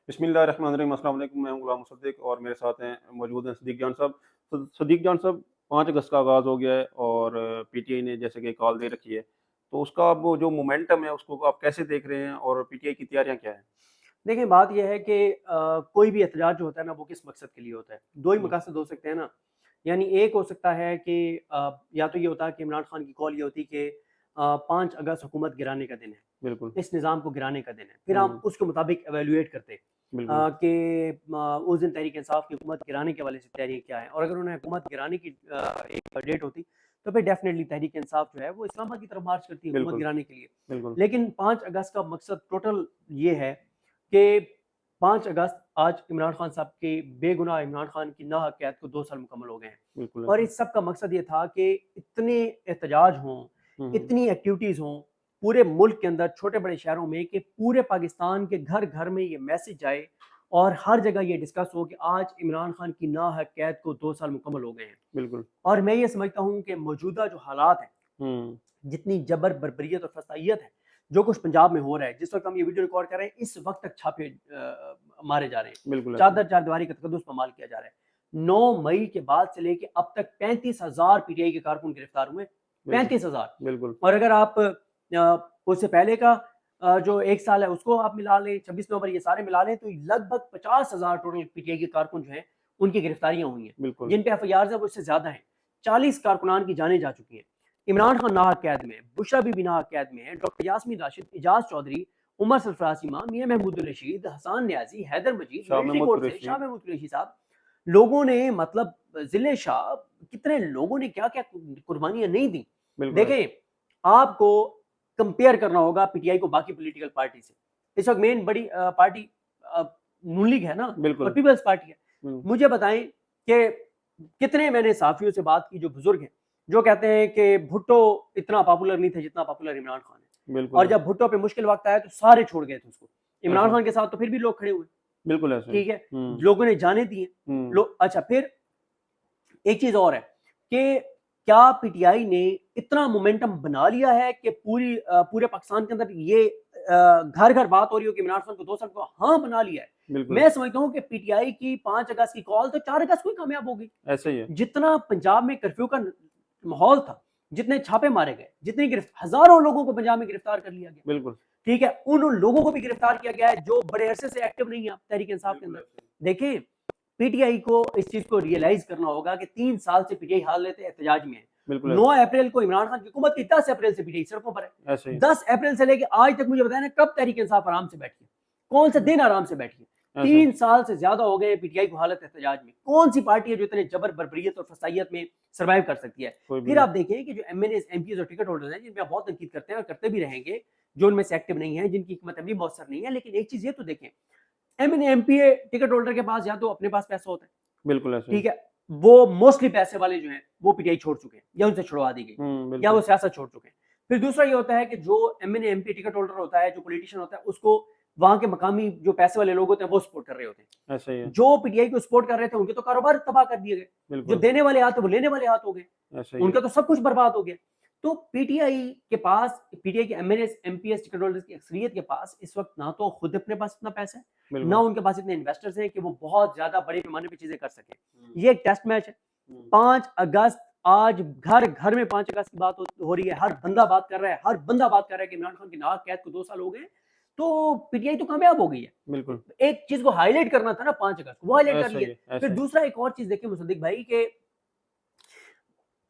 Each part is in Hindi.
बिस्मिल्लाहिर्रहमानिर्रहीम। अस्सलाम वालेकुम। मैं हूं गुलाम मुसद्दिक और मेरे साथ हैं मौजूद हैं सदीक जान साहब। सदीक जान साहब, 5 अगस्त का आगाज़ हो गया है और पीटीआई ने जैसे कि कॉल दे रखी है, तो उसका अब वो जो मोमेंटम है उसको आप कैसे देख रहे हैं और पीटीआई की तैयारियां क्या हैं? देखिए बात ये है कि कोई भी एहतजाज जो होता है ना वो किस मकसद के लिए होता है। 2 ही बिल्कुल। मकासद हो सकते हैं ना, यानी एक हो सकता है कि या तो ये होता है कि इमरान खान की कॉल ये होती कि 5 अगस्त हुकूमत गिराने का दिन है, बिल्कुल। इस निज़ाम को गिराने का दिन है। फिर हम हम्म। उसके मुताबिक इवैल्यूएट करते बिल्कुल। कि उस दिन तहरीक इंसाफ की हुकूमत गिराने के हवाले से तैयारी क्या है, और अगर उन्हें हुकूमत गिराने की एक डेट होती तो फिर डेफिनेटली तहरीक इंसाफ जो है वो इस्लामाबाद की तरफ मार्च करती है हुकूमत बिल्कुल। गिराने के लिए। बिल्कुल। लेकिन 5 अगस्त का मकसद टोटल ये है कि 5 अगस्त आज इमरान खान साहब के बेगुनाह इमरान खान की नाहक कैद को 2 साल मुकम्मल हो गए हैं। बिल्कुल और ऐसे। इस सब का मकसद ये था कि इतने एहतजाज हों, हम्म। इतनी एक्टिविटीज़ हों पूरे मुल्क के अंदर छोटे-बड़े शहरों में कि पूरे पाकिस्तान के घर-घर में ये मैसेज जाए और हर जगह ये डिस्कस हो कि आज इमरान खान की नाहक कैद को 2 साल मुकम्मल हो गए हैं। बिल्कुल। और मैं ये समझता हूँ कि मौजूदा जो हालात हैं, हम्म। जितनी जबर बर्बरियत और फसाइयत है, जो कुछ पंजाब में हो रहा है, जिस वक्त हम ये वीडियो रिकॉर्ड कर रहे हैं इस वक्त तक छापे मारे जा रहे हैं, बिल्कुल ऐसे। चादर चारदीवारी का तकद्दुस पामाल किया जा रहा है। 9 मई के बाद से लेके अब तक 35,000 पीटीआई के कारकुन गिरफ्तार हुए। बिल्कुल। 35,000। बिल्कुल। और अगर आप उससे पहले का जो 1 साल है उसको आप मिला लें, 26 नवंबर ये सारे मिला लें, तो लगभग 50,000 टोटल पीटीआई के कारकुन जो हैं उनकी गिरफ्तारियां हुई हैं। बिल्कुल। जिन पे एफआईआर है वो इससे ज्यादा है। 40 कारकुनान की जानें जा चुकी हैं। इमरान खान नाहक कैद में, बुशरा बीबी नाहक कैद में है, डॉक्टर यास्मीन राशिद, इजाज चौधरी, उमर सरफराज इमाम, मियां महमूद रशीद, हसान न्याजी, हैदर मजीद, शाह मिलिट्री महमूद कोर्ट से कुरैशी। शाह महमूद कुरैशी साहब। लोगों ने मतलब जिले शाह, कितने लोगों ने क्या क्या कुर्बानियां नहीं दी। बिल्कुल ऐसे। देखें, आपको कंपेयर करना होगा पीटीआई को बाकी पॉलिटिकल पार्टी से। इस वक्त मेन बड़ी पार्टी नून लीग है ना, और बिल्कुल। पीपल्स पार्टी है। हम्म। मुझे बताएं कि कितने मैंने साफियों से बात की जो बुजुर्ग हैं, जो कहते हैं कि भुट्टो इतना पॉपुलर नहीं था जितना पॉपुलर इमरान खान है। बिल्कुल और ऐसे। जब भुट्टो पे मुश्किल वक्त आया तो सारे छोड़ गए थे उसको। इमरान ऐसे। खान के साथ तो फिर भी लोग खड़े हुए। बिल्कुल ऐसे। ठीक है, हम्म। लोगों ने जाने दिए। हम्म। लोग अच्छा, फिर एक चीज और है कि क्या पीटीआई ने इतना मोमेंटम बना लिया है कि पूरे पाकिस्तान के अंदर ये घर घर बात हो रही हो कि इमरान खान को 2 साल को, हाँ बना लिया है। बिल्कुल मैं समझता हूँ कि पीटीआई की 5 अगस्त की कॉल तो 4 अगस्त को ही कामयाब हो गई। ऐसे ही है। जितना पंजाब में कर्फ्यू का माहौल था, जितने छापे मारे गए, जितनी हजारों लोगों को पंजाब में गिरफ्तार कर लिया गया। बिल्कुल। ठीक है, उन लोगों को भी गिरफ्तार किया गया है जो बड़े अरसे से एक्टिव नहीं है तहरीक इंसाफ के बिल्कुल अंदर। ऐसे। देखिए, पीटीआई को इस चीज को रियलाइज करना होगा कि 3 साल से पीटीआई हालत एहतजाज में है। बिल्कुल ऐसे। 9 अप्रैल को इमरान खान की हुकूमत की, 10 अप्रैल से पीटीआई सड़कों पर है। ऐसे ही। 10 अप्रैल से लेकर आज तक मुझे बताया ना कब तहरीक इंसाफ आराम से बैठी है, कौन से दिन आराम से बैठी है। ऐसे। 3 साल से ज्यादा हो गए पीटीआई को हालत एहतजाज में। कौन सी पार्टी है जो इतने जबर बर्बरियत और फसाइयत में सर्वाइव कर सकती है। कोई भी फिर नहीं। आप देखिए कि जो एमएनए एमपीज और टिकट होल्डर्स हैं, जिन पे आप बहुत तनकीद करते हैं और करते भी रहेंगे, जो उनमें से एक्टिव नहीं है, जिनकी हिकमत अमली मौसर नहीं है, लेकिन एक चीज ये तो देखें, एमएनए एमपीए टिकट होल्डर के पास या तो अपने पास पैसा होता है, बिल्कुल ऐसे ही। ठीक है, वो मोस्टली पैसे वाले जो हैं वो पीटीआई छोड़ चुके हैं या उनसे छुड़वा दी गई, या वो बिल्कुल। सियासत छोड़ चुके हैं। फिर दूसरा ये होता है कि जो एमएनए एमपी टिकट होल्डर होता है, जो पॉलिटिशियन होता है, उसको वहां के मकामी जो पैसे वाले लोग होते हैं वो सपोर्ट कर रहे होते हैं। ऐसे ही है। जो पीटीआई को सपोर्ट कर रहे थे उनके तो कारोबार तबाह कर दिए गए, जो बिल्कुल देने वाले हाथ थे वो लेने वाले हाथ हो गए, ऐसे ही है। उनका तो सब कुछ बर्बाद हो गया। तो पीटीआई के पास, पीटीआई के एमएनए एमपीएस टिकट होल्डर्स की अक्सरियत के पास इस वक्त ना तो खुद अपने पास इतना पैसा है, ना बिल्कुल। उनके पास इतने इन्वेस्टर्स हैं कि वो बहुत ज्यादा बड़े पैमाने पे चीजें कर सके। हम्म। ये एक टेस्ट मैच है। हम्म। 5 अगस्त, आज घर घर में 5 अगस्त की बात हो रही है, हर बंदा बात कर रहा है, हर बंदा बात कर रहा है कि इमरान खान की नाहक कैद को 2 साल हो गए। तो पीटीआई तो कामयाब हो गई है। बिल्कुल एक चीज को हाईलाइट करना था ना 5 अगस्त, वो हाईलाइट कर ऐसा ही लिया। है। फिर ऐसा ही। दूसरा एक और चीज देखिए मुसद्दिक भाई के,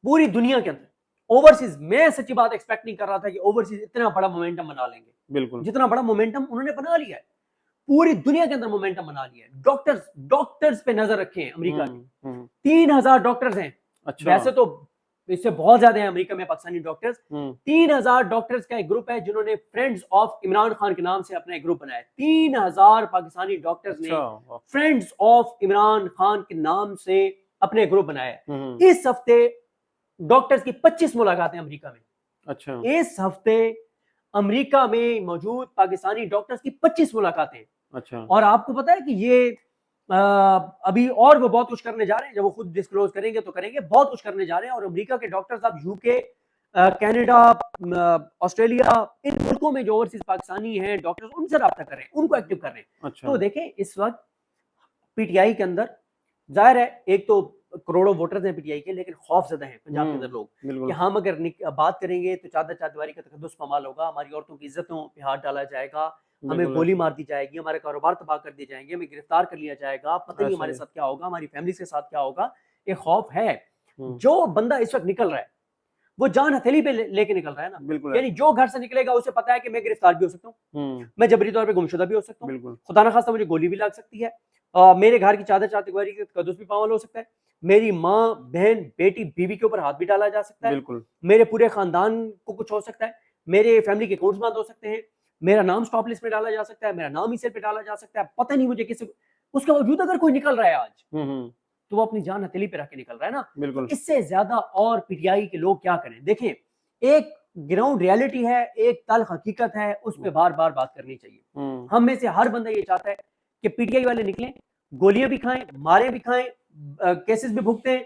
पूरी दुनिया के अंदर ओवरसीज, मैं सच्ची बात एक्सपेक्ट नहीं कर रहा था कि ओवरसीज इतना बड़ा मोमेंटम बना लेंगे, बिल्कुल। जितना बड़ा मोमेंटम उन्होंने बना लिया है। पूरी दुनिया के अंदर मोमेंटम बना लिया है। डॉक्टर्स डॉक्टर्स पे नजर रखें अमेरिका के, 3000 डॉक्टर्स हैं। अच्छा। वैसे तो इससे बहुत ज्यादा है अमेरिका में पाकिस्तानी डॉक्टर्स। हम्म। 3000 डॉक्टर्स का एक ग्रुप है जिन्होंने फ्रेंड्स ऑफ इमरान खान के नाम से अपना एक ग्रुप बनाया। 3000 पाकिस्तानी डॉक्टर्स ने अच्छा। वाह। फ्रेंड्स ऑफ इमरान खान के नाम से अपने ग्रुप बनाया हम्म। है। इस हफ्ते डॉक्टर्स की 25 मुलाकातें अमेरिका में। अच्छा। इस हफ्ते अमेरिका में मौजूद पाकिस्तानी डॉक्टर्स की 25 मुलाकातें। अच्छा। और आपको पता है कि ये अभी और वो बहुत कुछ करने जा रहे हैं, जब वो खुद डिस्क्लोज करेंगे तो करेंगे, बहुत कुछ करने जा रहे हैं। और अमेरिका के डॉक्टर्स, आप यूके कनाडा, ऑस्ट्रेलिया, इन मुल्कों में जो ओवरसीज पाकिस्तानी हैं डॉक्टर्स, उनसे रब्ता कर रहे हैं, उनको एक्टिव कर रहे हैं। अच्छा। तो देखें इस वक्त पीटीआई के अंदर जाहिर है एक तो करोड़ों वोटर्स हैं पीटीआई के, लेकिन खौफ ज़दा हैं पंजाब के अंदर लोग कि बिल्कुल हम अगर बात करेंगे तो चादर चारदीवारी का तकद्दुस पामाल होगा, हमारी औरतों की इज्जतों पे हाथ डाला जाएगा, हमें बिल्कुल गोली ऐसे मार दी जाएगी, हमारे कारोबार तबाह कर दिए जाएंगे, हमें गिरफ्तार कर लिया जाएगा, पता नहीं ऐसे हमारे ही। साथ क्या होगा, हमारी फैमिली के साथ क्या होगा। एक खौफ है। हम्म, जो बंदा इस वक्त निकल रहा है वो जान हथेली पे लेके निकल रहा है ना, बिल्कुल यानी ऐसे। जो घर से निकलेगा उसे पता है कि मैं गिरफ्तार भी हो सकता हूँ, मैं जबरी तौर पे गुमशुदा भी हो सकता हूँ, बिल्कुल खुदा ना खास्ता मुझे गोली भी लग सकती है, मेरे घर की चादर चारदीवारी के तकद्दुस भी पामाल हो सकता है, मेरी माँ, बहन, बेटी, बीवी के ऊपर हाथ भी डाला जा सकता है, बिल्कुल मेरे पूरे खानदान को कुछ हो सकता है, मेरे फैमिली के अकाउंट्स बंद हो सकते हैं, मेरा नाम स्टॉप लिस्ट में डाला जा सकता है, मेरा नाम ही सेल पे डाला जा सकता है, पता नहीं मुझे किसी। उसके बावजूद अगर कोई निकल रहा है आज तो वो अपनी जान हथेली पे रख के निकल रहा है ना। तो बिल्कुल इससे ज्यादा और पीटीआई के लोग क्या करें। देखें, एक ग्राउंड रियलिटी है, एक तल्ख हकीकत है, उस पर बार बार बात करनी चाहिए। हम में से हर बंदा ये चाहता है कि पीटीआई वाले निकलें, गोलियां भी खाएं, मारे भी खाएं, केसेस भी भुगतें,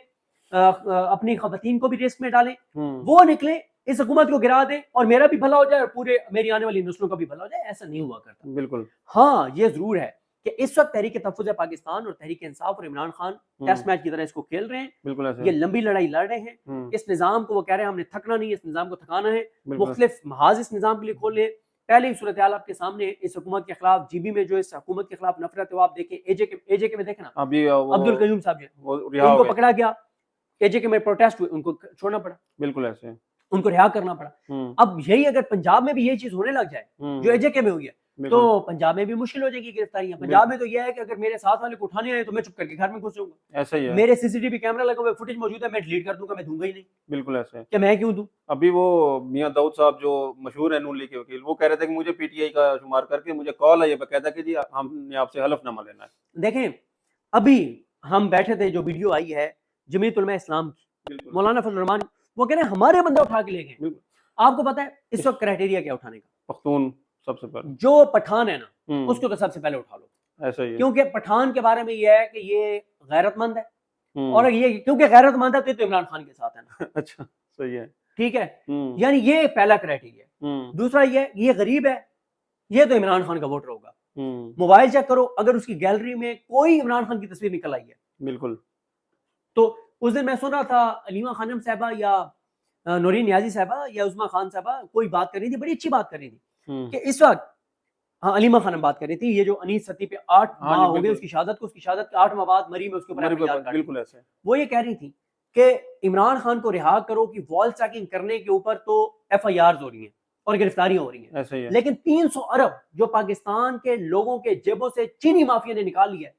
अपनी खवातीन को भी रिस्क में डालें, वो निकले, इस हुकूमत को गिरा दें और मेरा भी भला हो जाए और पूरे मेरी आने वाली नस्लों का भी भला हो जाए। ऐसा नहीं हुआ करता। बिल्कुल हाँ, ये जरूर है कि इस वक्त तहरीक तहफ़्फ़ुज़ पाकिस्तान और तहरीक इंसाफ और इमरान खान टेस्ट मैच की तरह इसको खेल रहे हैं। बिल्कुल ऐसे ये लंबी लड़ाई लड़ रहे हैं। इस निज़ाम को वो कह रहे हैं हमने थकना नहीं है, इस निज़ाम को थकाना है, बिल्कुल मुख्तलिफ महाज इस निज़ाम के लिए खोल लें। पहले ही सूरत हाल आपके सामने, इस हुकूमत के खिलाफ जीबी में जो इस हुकूमत के खिलाफ नफरत है वो आप देखें। एजेके में देखें ना, अभी अब्दुल कयूम साहब जो वो रिहा हो उनको गए। पकड़ा गया, एजेके में प्रोटेस्ट हुए, उनको छोड़ना पड़ा, बिल्कुल ऐसे। उनको रिहा करना पड़ा। अब यही अगर पंजाब में भी ये चीज होने लग जाए जो एजेके में हुई है, तो बिल्कुल पंजाब में भी मुश्किल हो जाएगी गिरफ्तारियां। पंजाब में तो यह है कि अगर मेरे साथ वाले को उठाने आए तो मैं चुप करके घर में घुस जाऊंगा, ऐसा ही है। मेरे सीसीटीवी कैमरा लगा हुआ है, फुटेज मौजूद है, मैं डिलीट कर दूंगा, मैं दूंगा ही नहीं। बिल्कुल ऐसे। कि मैं क्यों दूं? अभी वो मियां दाऊद साहब जो मशहूर है नून लीग के वकील, वो कह रहे थे कि मुझे पीटीआई का शुमार करके मुझे कॉल है ये बकायदा कि जी हमने आपसे हलफनामा लेना है। देखें, अभी हम बैठे थे, जो वीडियो आई है जमीयत उलमा इस्लाम की, बिल्कुल मौलाना फजल रहमान, वो कह रहे हैं हमारे बंदे उठा के ले गए। बिल्कुल। आपको पता है इस वक्त क्राइटेरिया क्या उठाने का? पख्तून सबसे पहले। जो पठान है ना, उसको तो सबसे पहले उठा लो, ऐसा ही है। क्योंकि पठान के बारे में यह है कि ये गैरतमंद है, और हम्म, ये क्योंकि गैरतमंद है तो इमरान खान के साथ है ना। अच्छा सही है। ठीक है, यानी ये पहला क्राइटेरिया है। दूसरा ये गरीब है, ये तो इमरान खान का वोटर होगा। मोबाइल चेक करो, अगर उसकी गैलरी में कोई इमरान खान की तस्वीर निकल आई है, बिल्कुल तो उस दिन मैं सुन रहा था अलीमा खानम साहबा या नूरीन नियाजी साहबा या उस्मा खान साहबा कोई बात कर रही थी, बड़ी अच्छी बात कर रही थी कि इस वक्त, हाँ अलीमा खानम बात कर रही थी, ये जो अनीस सती पे 8 हाँ माह जी, हो गए बिल्कुल। उसकी शहादत को, उसकी शहादत के 8 माह बाद मरी में उसके ऊपर FIR काट दी। बिल्कुल ऐसे। वो ये कह रही थी कि इमरान खान को रिहा करो कि वॉल चेकिंग करने के ऊपर तो FIRs हो रही हैं और गिरफ्तारियां हो रही हैं, ऐसा ही है। लेकिन 300 अरब जो पाकिस्तान के लोगों के जेबों से चीनी माफिया ने निकाल लिया है,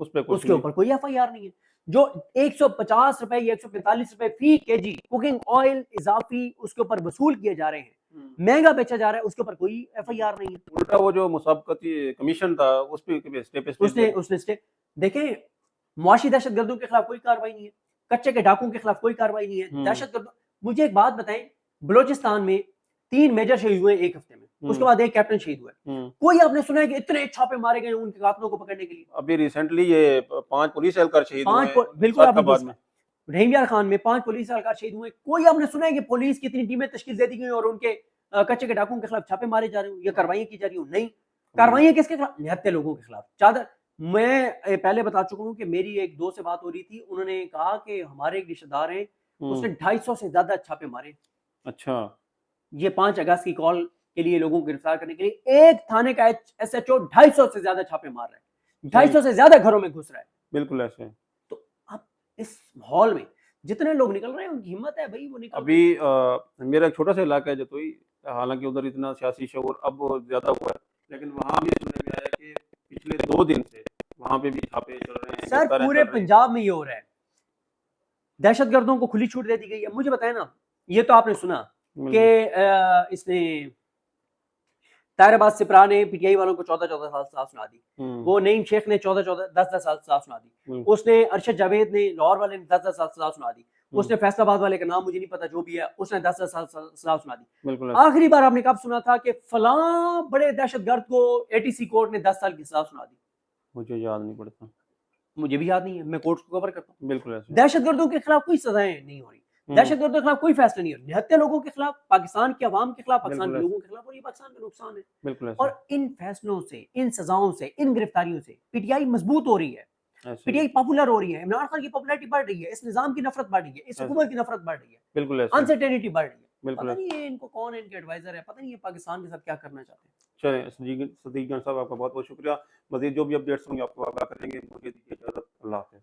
उस पे कुछ उसके ऊपर कोई FIR नहीं है। जो 150 रुपए या 145 रुपए फी केजी कुकिंग ऑयल इजाफी उसके ऊपर वसूल किए जा रहे हैं, महंगा बेचा जा रहा है, उसके ऊपर कोई FIR नहीं है। उल्टा वो जो मुसाबकती कमीशन था उस पे उसने स्टे देखें, मुआशी दहशतगर्दों के खिलाफ कोई कार्रवाई नहीं है, कच्चे के डाकुओं के खिलाफ कोई कार्रवाई नहीं है। दहशतगर्द, मुझे एक बात बताएं, बलोचिस्तान में 3 मेजर शहीद हुए एक हफ्ते में, उसके बाद एक कैप्टन शहीद हुआ है। कोई आपने सुना है कि इतने छापे मारे गए उनके कातलों को पकड़ने के लिए? अभी रिसेंटली ये 5 पुलिस एहलकार शहीद हुए हैं बिल्कुल आपने सादकाबाद में। रहीम यार खान में 5 पुलिस एहलकार शहीद हुए। कोई आपने सुना है कि पुलिस की इतनी टीमें तश्कील दे दी गई और उनके कच्चे के डाकुओं के खिलाफ छापे मारे जा रहे हो या कार्रवाई की जा रही हो? नहीं। कार्रवाई किसके खिलाफ? निहत्थे लोगों के खिलाफ। चादर, मैं पहले बता चुका हूँ कि मेरी एक दोस्त से बात हो रही थी, उन्होंने कहा कि हमारे एक रिश्तेदार हैं, उसने 250 से ज्यादा छापे मारे। अच्छा, ये 5 अगस्त की कॉल के लिए लोगों को गिरफ्तार करने के लिए एक थाने का SHO 250 से ज्यादा छापे मार रहा है, 250 से ज्यादा घरों में घुस रहा है। बिल्कुल ऐसे। तो अब इस माहौल में जितने लोग निकल रहे हैं उनकी हिम्मत है भाई, वो निकल अभी मेरा एक छोटा सा इलाका है जतोई, हालांकि उधर इतना सियासी शऊर अब ज्यादा हुआ है, लेकिन वहाँ भी सुनने में आया कि पिछले 2 दिन से वहाँ पे भी छापे चल रहे हैं। सर पूरे पंजाब में ये हो रहा है, दहशतगर्दों को खुली छूट दे दी गई है। मुझे बताए ना, ये तो आपने सुना कि इसने तायराबाद सिपरा ने पीटीआई वालों को 14-14 साल सजा सुना दी, वो नईम शेख ने 10-10 साल सजा सुना दी, उसने अरशद जावेद ने, लाहौर वाले ने 10-10 साल सजा सुना दी, उसने फैसलाबाद वाले का नाम मुझे नहीं पता जो भी है, उसने 10-10 साल सजा सुना दी। आखिरी बार आपने कब सुना था कि फलां बड़े दहशतगर्द को ATC कोर्ट ने 10 साल की सजा सुना दी? मुझे याद नहीं पड़ता। मुझे भी याद नहीं है, मैं कोर्ट को कवर करता हूँ। बिल्कुल ऐसे। दहशतगर्दों के खिलाफ कोई सजाएं नहीं हो रही। दहशतगर्द के खिलाफ कोई फैसला नहीं है, निहत्थे लोगों के खिलाफ, पाकिस्तान के अवाम के खिलाफ, पाकिस्तान बिल्कुल के ऐसा, लोगों के खिलाफ, और ये पाकिस्तान का नुकसान है। बिल्कुल ऐसा, और इन फैसलों से, इन सजाओं से, इन गिरफ्तारियों से पीटीआई मजबूत हो रही है, ऐसे ही, पीटीआई पॉपुलर हो रही है, इमरान खान की पॉपुलैरिटी बढ़ रही है, इस निजाम की नफरत बढ़ रही है, इस ऐसे, हुकूमत की नफरत बढ़ रही है, बिल्कुल ऐसे, अनसर्टेनिटी बढ़ रही है। बिल्कुल पता ऐसे। नहीं है इनको कौन है, इनके एडवाइजर है, पता नहीं ये पाकिस्तान के साथ क्या करना चाहते हैं। चलें, सदीक सदीक जान साहब आपका बहुत-बहुत शुक्रिया। मज़ीद जो भी अपडेट्स होंगे आपको आगाह करेंगे। मुझे दीजिए इजाज़त। अल्लाह हाफ़िज़।